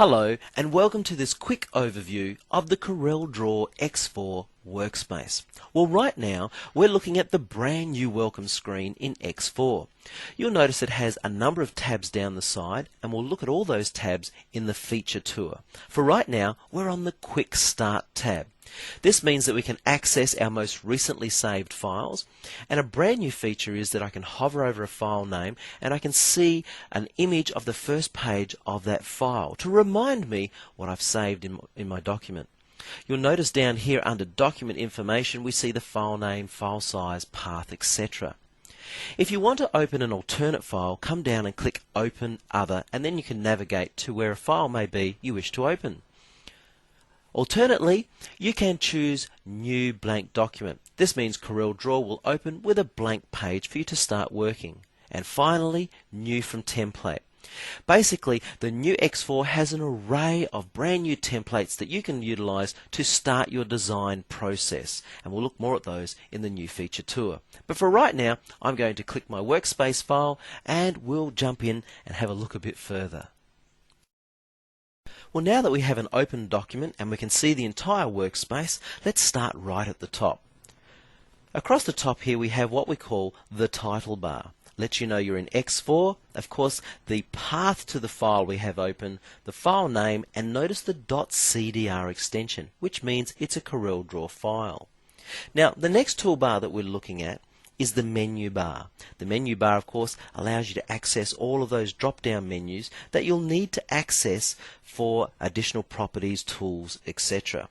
Hello and welcome to this quick overview of the CorelDRAW X4 workspace. Well, right now we're looking at the brand new welcome screen in X4. You'll notice it has a number of tabs down the side, and we'll look at all those tabs in the feature tour. For right now, we're on the Quick Start tab. This means that we can access our most recently saved files, and a brand new feature is that I can hover over a file name and I can see an image of the first page of that file to remind me what I've saved in my document. You'll notice down here under document information we see the file name, file size, path, etc. If you want to open an alternate file, come down and click Open Other, and then you can navigate to where a file may be you wish to open. Alternately, you can choose New Blank Document. This means CorelDRAW will open with a blank page for you to start working. And finally, New from Template. Basically, the new X4 has an array of brand new templates that you can utilize to start your design process, and we'll look more at those in the new feature tour. But for right now, I'm going to click my workspace file and we'll jump in and have a look a bit further. Well, now that we have an open document and we can see the entire workspace, let's start right at the top. Across the top here we have what we call the title bar. Lets you know you're in X4, of course the path to the file we have open, the file name, and notice the .cdr extension, which means it's a CorelDRAW file. Now the next toolbar that we're looking at is the menu bar. The menu bar, of course, allows you to access all of those drop-down menus that you'll need to access for additional properties, tools, etc.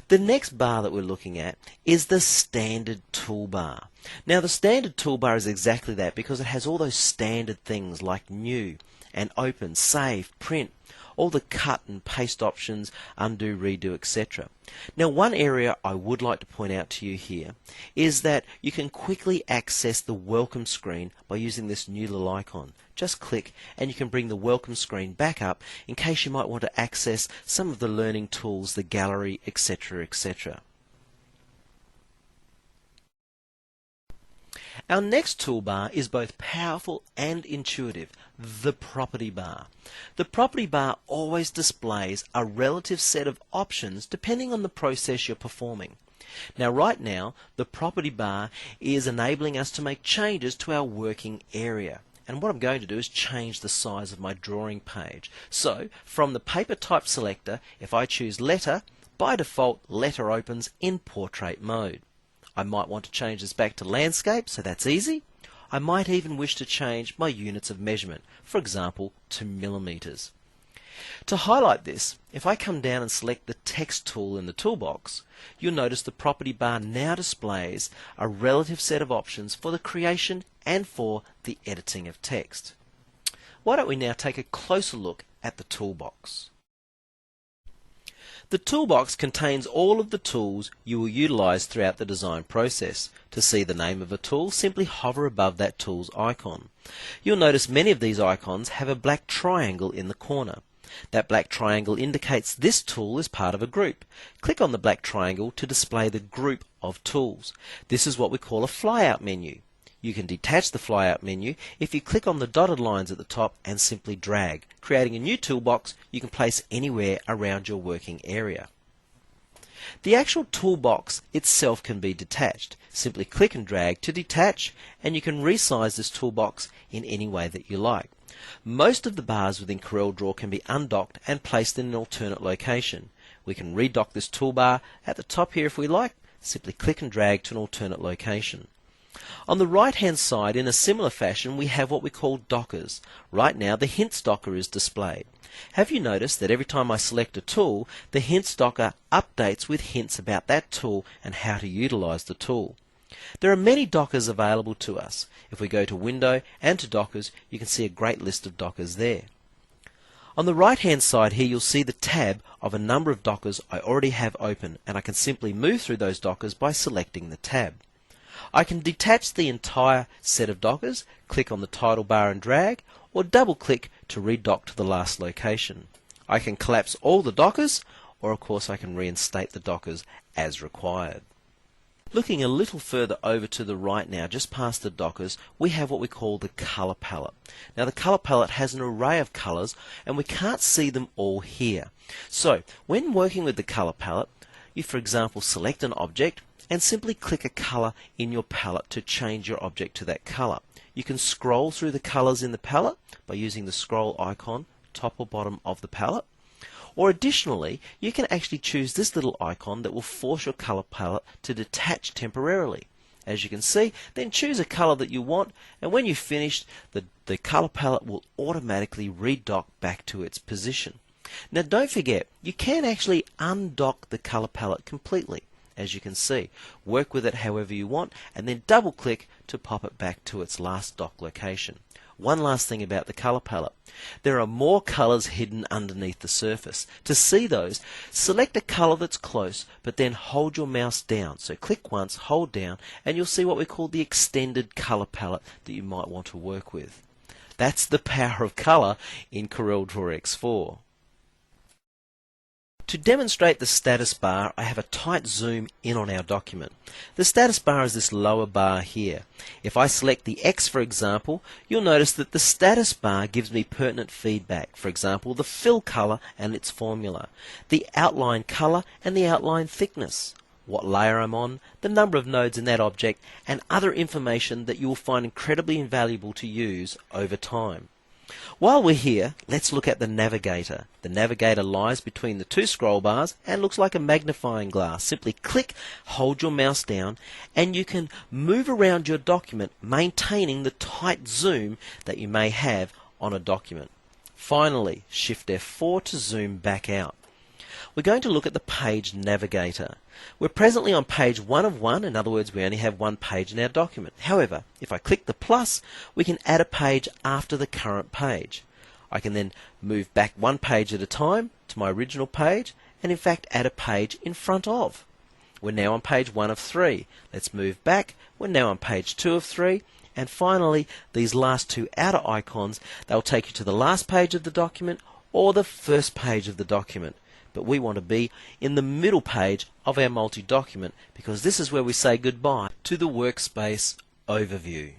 The next bar that we're looking at is the standard toolbar. Now the standard toolbar is exactly that because it has all those standard things like new and open, save, print, all the cut and paste options, undo, redo, etc. Now one area I would like to point out to you here is that you can quickly access the welcome screen by using this new little icon. Just click and you can bring the welcome screen back up in case you might want to access some of the learning tools, the gallery, etc. etc. Our next toolbar is both powerful and intuitive, the property bar. The property bar always displays a relative set of options depending on the process you're performing. Now right now, the property bar is enabling us to make changes to our working area. And what I'm going to do is change the size of my drawing page. So, from the paper type selector, if I choose letter, by default letter opens in portrait mode. I might want to change this back to landscape, so that's easy. I might even wish to change my units of measurement, for example to millimeters. To highlight this, if I come down and select the text tool in the toolbox, you'll notice the property bar now displays a relative set of options for the creation and for the editing of text. Why don't we now take a closer look at the toolbox. The toolbox contains all of the tools you will utilize throughout the design process. To see the name of a tool, simply hover above that tool's icon. You'll notice many of these icons have a black triangle in the corner. That black triangle indicates this tool is part of a group. Click on the black triangle to display the group of tools. This is what we call a flyout menu. You can detach the flyout menu if you click on the dotted lines at the top and simply drag, creating a new toolbox you can place anywhere around your working area. The actual toolbox itself can be detached. Simply click and drag to detach, and you can resize this toolbox in any way that you like. Most of the bars within CorelDRAW can be undocked and placed in an alternate location. We can redock this toolbar at the top here if we like. Simply click and drag to an alternate location. On the right hand side, in a similar fashion, we have what we call dockers. Right now the hints docker is displayed. Have you noticed that every time I select a tool, the hints docker updates with hints about that tool and how to utilize the tool? There are many dockers available to us. If we go to Window and to Dockers, you can see a great list of dockers there. On the right hand side here you'll see the tab of a number of dockers I already have open, and I can simply move through those dockers by selecting the tab. I can detach the entire set of dockers, click on the title bar and drag, or double click to redock to the last location. I can collapse all the dockers, or of course I can reinstate the dockers as required. Looking a little further over to the right now, just past the dockers, we have what we call the colour palette. Now the colour palette has an array of colours and we can't see them all here. So when working with the colour palette, you for example select an object and simply click a colour in your palette to change your object to that colour. You can scroll through the colours in the palette by using the scroll icon top or bottom of the palette. Or additionally, you can actually choose this little icon that will force your colour palette to detach temporarily. As you can see, then choose a colour that you want, and when you've finished, the colour palette will automatically redock back to its position. Now don't forget, you can actually undock the colour palette completely. As you can see, work with it however you want, and then double click to pop it back to its last dock location. One last thing about the colour palette. There are more colours hidden underneath the surface. To see those, select a colour that's close, but then hold your mouse down. So click once, hold down, and you'll see what we call the extended colour palette that you might want to work with. That's the power of colour in Corel Draw X4. To demonstrate the status bar, I have a tight zoom in on our document. The status bar is this lower bar here. If I select the X, for example, you'll notice that the status bar gives me pertinent feedback. For example, the fill color and its formula, the outline color and the outline thickness, what layer I'm on, the number of nodes in that object, and other information that you will find incredibly invaluable to use over time. While we're here, let's look at the navigator. The navigator lies between the two scroll bars and looks like a magnifying glass. Simply click, hold your mouse down, and you can move around your document, maintaining the tight zoom that you may have on a document. Finally, Shift F4 to zoom back out. We're going to look at the page navigator. We're presently on page 1 of 1, in other words we only have one page in our document. However, if I click the plus, we can add a page after the current page. I can then move back one page at a time to my original page and in fact add a page in front of. We're now on page 1 of 3. Let's move back. We're now on page 2 of 3. And finally, these last two outer icons, they'll take you to the last page of the document or the first page of the document. But we want to be in the middle page of our multi-document because this is where we say goodbye to the workspace overview.